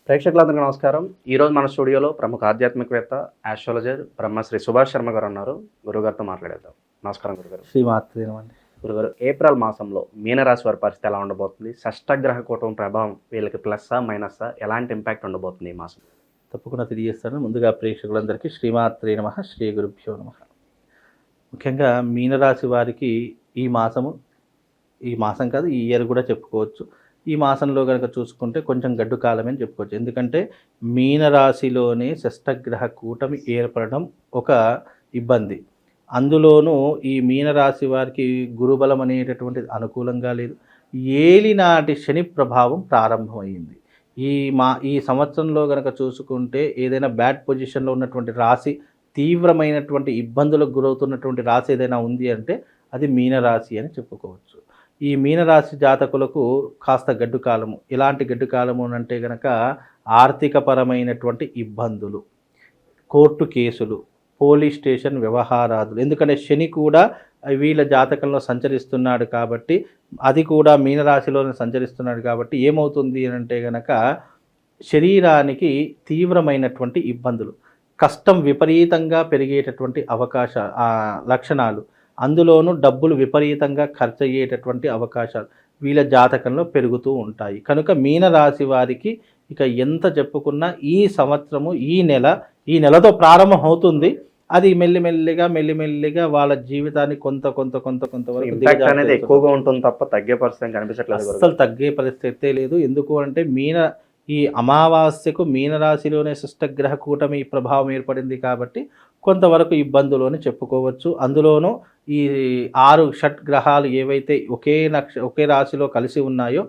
ప్రేక్షకులందరికీ నమస్కారం. ఈరోజు మన స్టూడియోలో ప్రముఖ ఆధ్యాత్మికవేత్త, ఆస్ట్రాలజర్ బ్రహ్మశ్రీ సుభాష్ శర్మ గారు ఉన్నారు. గురుగారితో మాట్లాడేద్దాం. నమస్కారం గురుగారు. శ్రీమాత్రేనమండి. గురుగారు, ఏప్రిల్ మాసంలో మీనరాశి వారి పరిస్థితి ఎలా ఉండబోతుంది? షష్టగ్రహ కూటమి ప్రభావం వీళ్ళకి ప్లస్సా మైనస్సా, ఎలాంటి ఇంపాక్ట్ ఉండబోతుంది ఈ మాసం? తప్పకుండా తెలియజేస్తాను. ముందుగా ప్రేక్షకులందరికీ శ్రీమాత్రే నమః, శ్రీ గురుభ్యో నమః. ముఖ్యంగా మీనరాశి వారికి ఈ మాసం కాదు, ఈ ఇయర్ కూడా చెప్పుకోవచ్చు. ఈ మాసంలో కనుక చూసుకుంటే కొంచెం గడ్డు కాలమే అని చెప్పుకోవచ్చు. ఎందుకంటే మీనరాశిలోనే షష్టగ్రహ కూటమి ఏర్పడడం ఒక ఇబ్బంది. అందులోనూ ఈ మీనరాశి వారికి గురుబలం అనేటటువంటిది అనుకూలంగా లేదు. ఏలినాటి శని ప్రభావం ప్రారంభమైంది. ఈ సంవత్సరంలో కనుక చూసుకుంటే ఏదైనా బ్యాడ్ పొజిషన్లో ఉన్నటువంటి రాశి, తీవ్రమైనటువంటి ఇబ్బందులకు గురవుతున్నటువంటి రాశి ఏదైనా ఉంది అంటే అది మీనరాశి అని చెప్పుకోవచ్చు. ఈ మీనరాశి జాతకులకు కాస్త గడ్డు కాలము. ఎలాంటి గడ్డు కాలము అంటే కనుక ఆర్థికపరమైనటువంటి ఇబ్బందులు, కోర్టు కేసులు, పోలీస్ స్టేషన్ వ్యవహారాదులు. ఎందుకంటే శని కూడా వీళ్ళ జాతకంలో సంచరిస్తున్నాడు కాబట్టి, అది కూడా మీనరాశిలోనే సంచరిస్తున్నాడు కాబట్టి ఏమవుతుంది అంటే కనుక శరీరానికి తీవ్రమైనటువంటి ఇబ్బందులు, కష్టం విపరీతంగా పెరిగేటటువంటి లక్షణాలు, అందులోనూ డబ్బులు విపరీతంగా ఖర్చు అయ్యేటటువంటి అవకాశాలు వీళ్ళ జాతకంలో పెరుగుతూ ఉంటాయి. కనుక మీనరాశి వారికి ఇక ఎంత చెప్పుకున్నా ఈ సంవత్సరము ఈ నెలతో ప్రారంభం అవుతుంది. అది మెల్లిమెల్లిగా వాళ్ళ జీవితాన్ని కొంతవరకు అనేది ఎక్కువగా ఉంటుంది తప్ప తగ్గే పరిస్థితి కనిపించట్లేదు. అసలు తగ్గే పరిస్థితే లేదు. ఎందుకు అంటే ఈ అమావాస్యకు మీనరాశిలోనే షష్టగ్రహ కూటమి ప్రభావం ఏర్పడింది కాబట్టి కొంతవరకు ఇబ్బందులోని చెప్పుకోవచ్చు. అందులోనూ ఈ 6 షట్గ్రహాలు ఏవైతే ఒకే రాశిలో కలిసి ఉన్నాయో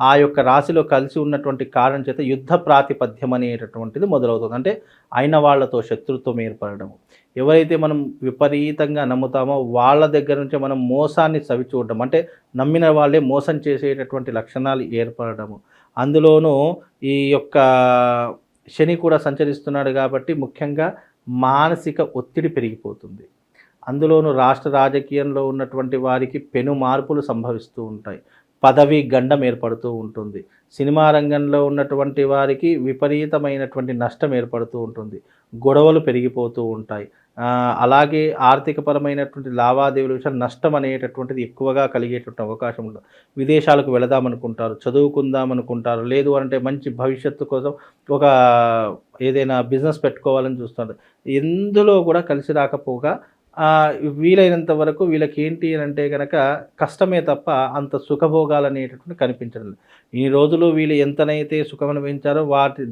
ఆ యొక్క రాశిలో కలిసి ఉన్నటువంటి కారణం చేత యుద్ధ ప్రాతిపద్యం అనేటటువంటిది మొదలవుతుంది. అంటే అయిన వాళ్ళతో శత్రుత్వం ఏర్పడము, ఎవరైతే మనం విపరీతంగా నమ్ముతామో వాళ్ళ దగ్గర నుంచి మనం మోసాన్ని చవిచూడడం, అంటే నమ్మిన వాళ్ళే మోసం చేసేటటువంటి లక్షణాలు ఏర్పడము. అందులోనూ ఈ యొక్క శని కూడా సంచరిస్తున్నాడు కాబట్టి ముఖ్యంగా మానసిక ఒత్తిడి పెరిగిపోతుంది. అందులోనూ రాష్ట్ర రాజకీయంలో ఉన్నటువంటి వారికి పెను మార్పులు సంభవిస్తూ ఉంటాయి. పదవి గండం ఏర్పడుతూ ఉంటుంది. సినిమా రంగంలో ఉన్నటువంటి వారికి విపరీతమైనటువంటి నష్టం ఏర్పడుతూ ఉంటుంది. గొడవలు పెరిగిపోతూ ఉంటాయి. అలాగే ఆర్థికపరమైనటువంటి లావాదేవీల విషయం నష్టం అనేటటువంటిది ఎక్కువగా కలిగేటువంటి అవకాశం ఉంటుంది. విదేశాలకు వెళదామనుకుంటారు, చదువుకుందామనుకుంటారు, లేదు అంటే మంచి భవిష్యత్తు కోసం ఏదైనా బిజినెస్ పెట్టుకోవాలని చూస్తారు. ఎందులో కూడా కలిసి రాకపోగా వీలైనంత వరకు వీళ్ళకి ఏంటి అని అంటే కనుక కష్టమే తప్ప అంత సుఖభోగాలు అనేటటువంటి కనిపించడం లేదు. ఈ రోజులు వీళ్ళు ఎంతనైతే సుఖం అనుభవించారో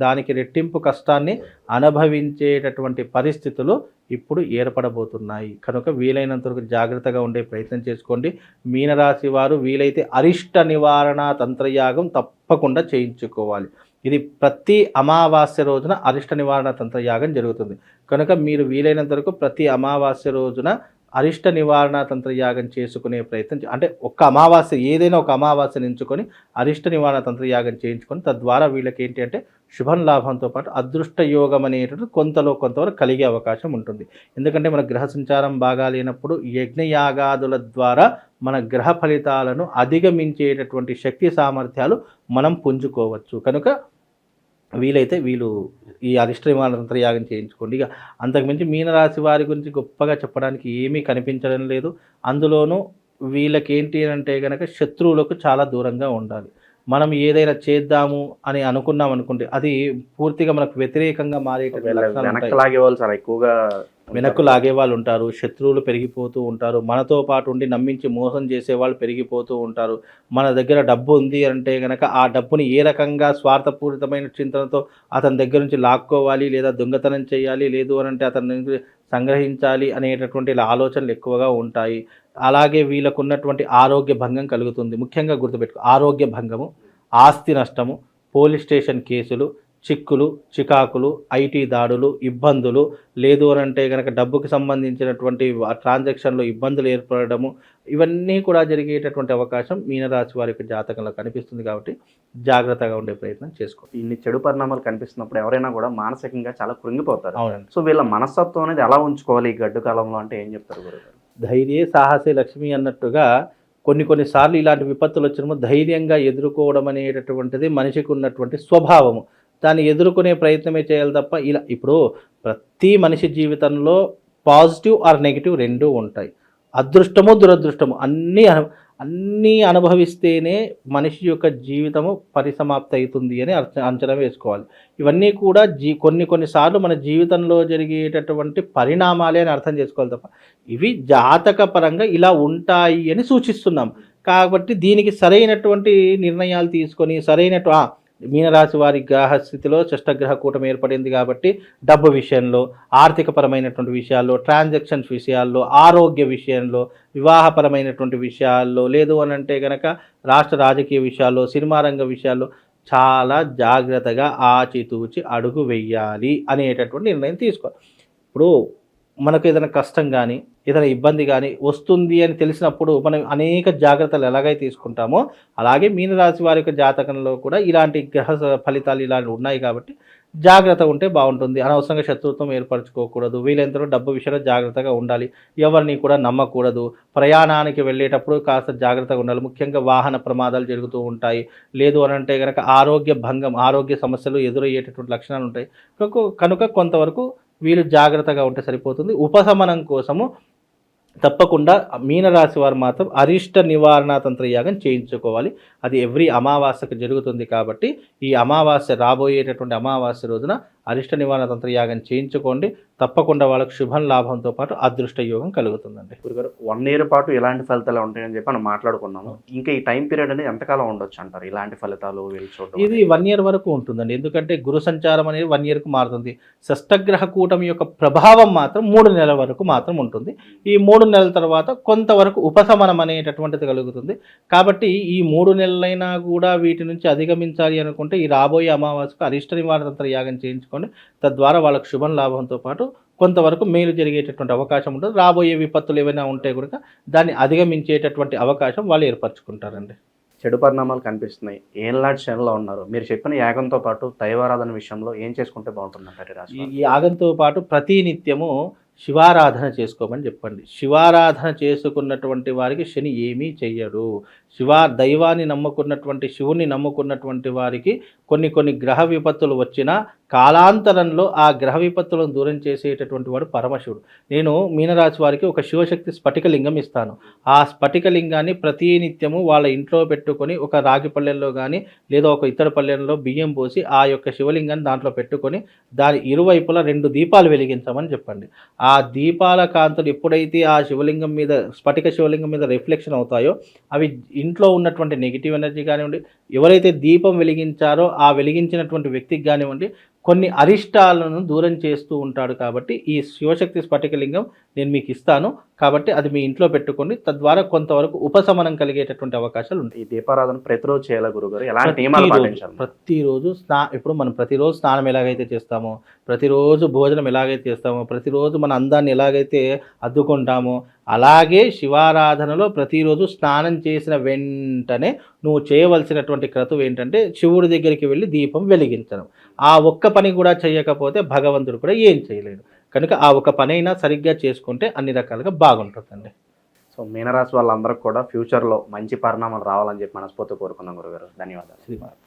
దానికి రెట్టింపు కష్టాన్ని అనుభవించేటటువంటి పరిస్థితులు ఇప్పుడు ఏర్పడబోతున్నాయి. కనుక వీలైనంత వరకు జాగ్రత్తగా ఉండే ప్రయత్నం చేసుకోండి. మీనరాశి వారు వీలైతే అరిష్ట నివారణ తంత్రయాగం తప్పకుండా చేయించుకోవాలి. ఇది ప్రతి అమావాస్య రోజున అరిష్ట నివారణ తంత్రయాగం జరుగుతుంది. కనుక మీరు వీలైనంత వరకు ప్రతి అమావాస్య రోజున అరిష్ట నివారణ తంత్రయాగం చేసుకునే ప్రయత్నం, అంటే ఏదైనా ఒక అమావాస్యను ఎంచుకొని అరిష్ట నివారణ తంత్రయాగం చేయించుకొని తద్వారా వీళ్ళకి ఏంటి అంటే శుభం లాభంతో పాటు అదృష్ట యోగం అనేటువంటి కొంతవరకు కలిగే అవకాశం ఉంటుంది. ఎందుకంటే మన గ్రహ సంచారం బాగా లేనప్పుడు యజ్ఞయాగాదుల ద్వారా మన గ్రహ ఫలితాలను అధిగమించేటటువంటి శక్తి సామర్థ్యాలు మనం పుంజుకోవచ్చు. కనుక వీలైతే ఈ అరిష్ట నివారణ తంత్రయాగం చేయించుకోండి. ఇక అంతకుమించి మీనరాశి వారి గురించి గొప్పగా చెప్పడానికి ఏమీ కనిపించడం లేదు. అందులోనూ వీళ్ళకేంటి అంటే కనుక శత్రువులకు చాలా దూరంగా ఉండాలి. మనం ఏదైనా చేద్దాము అని అనుకుంటే అది పూర్తిగా మనకు వ్యతిరేకంగా వెనక్కు లాగే వాళ్ళు ఉంటారు. శత్రువులు పెరిగిపోతూ ఉంటారు. మనతో పాటు ఉండి నమ్మించి మోసం చేసే వాళ్ళు పెరిగిపోతూ ఉంటారు. మన దగ్గర డబ్బు ఉంది అంటే కనుక ఆ డబ్బుని ఏ రకంగా స్వార్థపూరితమైన చింతనతో అతని దగ్గర నుంచి లాక్కోవాలి, లేదా దొంగతనం చేయాలి, లేదు అని అంటే అతని నుంచి సంగ్రహించాలి అనేటటువంటి ఆలోచనలు ఎక్కువగా ఉంటాయి. అలాగే వీళ్ళకు ఉన్నటువంటి ఆరోగ్య భంగం కలుగుతుంది. ముఖ్యంగా గుర్తుపెట్టుకో, ఆరోగ్య భంగము, ఆస్తి నష్టము, పోలీస్ స్టేషన్ కేసులు, చిక్కులు, చికాకులు, ఐటీ దాడులు, ఇబ్బందులు, లేదు అని అంటే కనుక డబ్బుకి సంబంధించినటువంటి ట్రాన్సాక్షన్లో ఇబ్బందులు ఏర్పడము, ఇవన్నీ కూడా జరిగేటటువంటి అవకాశం మీనరాశి వారి యొక్క జాతకంలో కనిపిస్తుంది. కాబట్టి జాగ్రత్తగా ఉండే ప్రయత్నం చేసుకోండి. ఇన్ని చెడు పరిణామాలు కనిపిస్తున్నప్పుడు ఎవరైనా కూడా మానసికంగా చాలా కృంగిపోతారు. అవునండి. సో వీళ్ళ మనస్తత్వం అనేది ఎలా ఉంచుకోవాలి ఈ గడ్డు కాలంలో అంటే ఏం చెప్తారు గురుగారు? ధైర్యే సాహసే లక్ష్మి అన్నట్టుగా కొన్నిసార్లు ఇలాంటి విపత్తులు వచ్చినప్పుడు ధైర్యంగా ఎదుర్కోవడం అనేటటువంటిది మనిషికి ఉన్నటువంటి స్వభావము. దాన్ని ఎదుర్కొనే ప్రయత్నమే చేయాలి తప్ప ఇలా ఇప్పుడు ప్రతి మనిషి జీవితంలో పాజిటివ్ ఆర్ నెగిటివ్ రెండూ ఉంటాయి. అదృష్టము దురదృష్టము అన్నీ అనుభవిస్తేనే మనిషి యొక్క జీవితము పరిసమాప్తి అవుతుంది అని అంచనా వేసుకోవాలి. ఇవన్నీ కూడా కొన్నిసార్లు మన జీవితంలో జరిగేటటువంటి పరిణామాలే అని అర్థం చేసుకోవాలి తప్ప ఇవి జాతక పరంగా ఇలా ఉంటాయి అని సూచిస్తున్నాం. కాబట్టి దీనికి సరైనటువంటి నిర్ణయాలు తీసుకొని మీనరాశి వారి గ్రహస్థితిలో షష్టగ్రహ కూటమి ఏర్పడింది కాబట్టి డబ్బు విషయంలో, ఆర్థికపరమైనటువంటి విషయాల్లో, ట్రాన్సాక్షన్స్ విషయాల్లో, ఆరోగ్య విషయంలో, వివాహపరమైనటువంటి విషయాల్లో, లేదు అని అంటే కనుక రాష్ట్ర రాజకీయ విషయాల్లో, సినిమా రంగ విషయాల్లో చాలా జాగ్రత్తగా ఆచితూచి అడుగు వెయ్యాలి అనేటటువంటి నిర్ణయం తీసుకోవాలి. ఇప్పుడు మనకు ఏదైనా కష్టం కానీ ఏదైనా ఇబ్బంది కానీ వస్తుంది అని తెలిసినప్పుడు మనం అనేక జాగ్రత్తలు ఎలాగైతే తీసుకుంటామో అలాగే మీనరాశి వారి యొక్క జాతకంలో కూడా ఇలాంటి గ్రహ ఫలితాలు ఇలాంటివి ఉన్నాయి కాబట్టి జాగ్రత్త ఉంటే బాగుంటుంది. అనవసరంగా శత్రుత్వం ఏర్పరచుకోకూడదు. వీలైనంతలో డబ్బు విషయంలో జాగ్రత్తగా ఉండాలి. ఎవరిని కూడా నమ్మకూడదు. ప్రయాణానికి వెళ్ళేటప్పుడు కాస్త జాగ్రత్తగా ఉండాలి. ముఖ్యంగా వాహన ప్రమాదాలు జరుగుతూ ఉంటాయి. లేదు అని అంటే కనుక ఆరోగ్య భంగం, ఆరోగ్య సమస్యలు ఎదురయ్యేటటువంటి లక్షణాలు ఉంటాయి. కనుక కొంతవరకు వీళ్ళు జాగ్రత్తగా ఉంటే సరిపోతుంది. ఉపశమనం కోసము తప్పకుండా మీనరాశి వారు మాత్రం అరిష్ట నివారణ తంత్ర యాగం చేయించుకోవాలి. అది ఎవ్రీ అమావాస్యకు జరుగుతుంది కాబట్టి ఈ అమావాస్య రాబోయేటటువంటి అమావాస్య రోజున అరిష్ట నివారణ తంత్ర యాగం చేయించుకోండి. తప్పకుండా వాళ్ళకు శుభం లాభంతో పాటు అదృష్ట యోగం కలుగుతుందండి. గురుగారు 1 year పాటు ఇలాంటి ఫలితాలు ఉంటాయని చెప్పి మనం మాట్లాడుకున్నాము. ఇంకా ఈ టైం పీరియడ్ అనేది ఎంతకాలం ఉండొచ్చు అంటారు ఇలాంటి ఫలితాలు వీళ్ళు చూడడం? ఇది 1 year వరకు ఉంటుందండి. ఎందుకంటే గురు సంచారం అనేది 1 yearకు మారుతుంది. షష్టగ్రహ కూటమి యొక్క ప్రభావం మాత్రం 3 నెలల వరకు మాత్రం ఉంటుంది. ఈ 3 నెలల తర్వాత కొంతవరకు ఉపశమనం అనేటటువంటిది కలుగుతుంది. కాబట్టి ఈ 3 నెలలైనా కూడా వీటి నుంచి అధిగమించాలి అనుకుంటే ఈ రాబోయే అమావాస్యకు అరిష్ట నివారణ తంత్ర యాగం చేయించుకోండి. తద్వారా వాళ్ళకు శుభం లాభంతో పాటు కొంతవరకు మేలు జరిగేటటువంటి అవకాశం ఉంటుంది. రాబోయే విపత్తులు ఏమైనా ఉంటే కనుక దాన్ని అధిగమించేటటువంటి అవకాశం వాళ్ళు ఏర్పరచుకుంటారండి. చెడు పరిణామాలు కనిపిస్తున్నాయి. ఏళ్ళనాటి శనిలో ఉన్నారు. మీరు చెప్పిన యాగంతో పాటు దైవారాధన విషయంలో ఏం చేసుకుంటే బాగుంటుందంటారు? ఈ యాగంతో పాటు ప్రతి నిత్యము శివారాధన చేసుకోమని చెప్పండి. శివారాధన చేసుకున్నటువంటి వారికి శని ఏమీ చెయ్యడు. దైవాన్ని నమ్ముకున్నటువంటి శివుని నమ్ముకున్నటువంటి వారికి కొన్ని గ్రహ విపత్తులు వచ్చినా కాలాంతరంలో ఆ గ్రహ విపత్తులను దూరం చేసేటటువంటి వాడు పరమశివుడు. నేను మీనరాశి వారికి ఒక శివశక్తి స్ఫటికలింగం ఇస్తాను. ఆ స్ఫటికలింగాన్ని ప్రతి నిత్యము వాళ్ళ ఇంట్లో పెట్టుకొని ఒక రాగి పళ్ళెంలో కానీ లేదా ఒక ఇతర పళ్ళెంలో బియ్యం పోసి ఆ యొక్క శివలింగాన్ని దాంట్లో పెట్టుకొని దాని ఇరువైపులా 2 దీపాలు వెలిగించమని చెప్పండి. ఆ దీపాల కాంతులు ఎప్పుడైతే ఆ శివలింగం మీద స్ఫటిక శివలింగం మీద రిఫ్లెక్షన్ అవుతాయో అవి ఇంట్లో ఉన్నటువంటి నెగిటివ్ ఎనర్జీ కానివ్వండి, ఎవరైతే దీపం వెలిగించారో ఆ వెలిగించినటువంటి వ్యక్తికి కానివ్వండి కొన్ని అరిష్టాలను దూరం చేస్తూ ఉంటాడు. కాబట్టి ఈ శివశక్తి స్ఫటికలింగం నేను మీకు ఇస్తాను. కాబట్టి అది మీ ఇంట్లో పెట్టుకోండి. తద్వారా కొంతవరకు ఉపశమనం కలిగేటటువంటి అవకాశాలు ఉంటాయి. ఈ దీపారాధన ప్రతిరోజు చేయాలి గురుగారు? ఎలాంటి నియమాలు పాటించాలి? ప్రతిరోజు ఇప్పుడు మనం ప్రతిరోజు స్నానం ఎలాగైతే చేస్తామో, ప్రతిరోజు భోజనం ఎలాగైతే చేస్తామో, ప్రతిరోజు మన అందాన్ని ఎలాగైతే అద్దుకుంటామో అలాగే శివారాధనలో ప్రతిరోజు స్నానం చేసిన వెంటనే నువ్వు చేయవలసినటువంటి క్రతువు ఏంటంటే శివుడి దగ్గరికి వెళ్ళి దీపం వెలిగించడం. ఆ ఒక్క పని కూడా చేయకపోతే భగవంతుడు కూడా ఏం చేయలేడు. కనుక ఆ ఒక పని అయినా సరిగ్గా చేసుకుంటే అన్ని రకాలుగా బాగుంటుందండి. సో మీనరాశి వాళ్ళందరికీ కూడా ఫ్యూచర్లో మంచి పరిణామాలు రావాలని చెప్పి మనస్ఫూర్తిగా కోరుకున్నాం గురుగారు. ధన్యవాదాలు. శ్రీమాన్.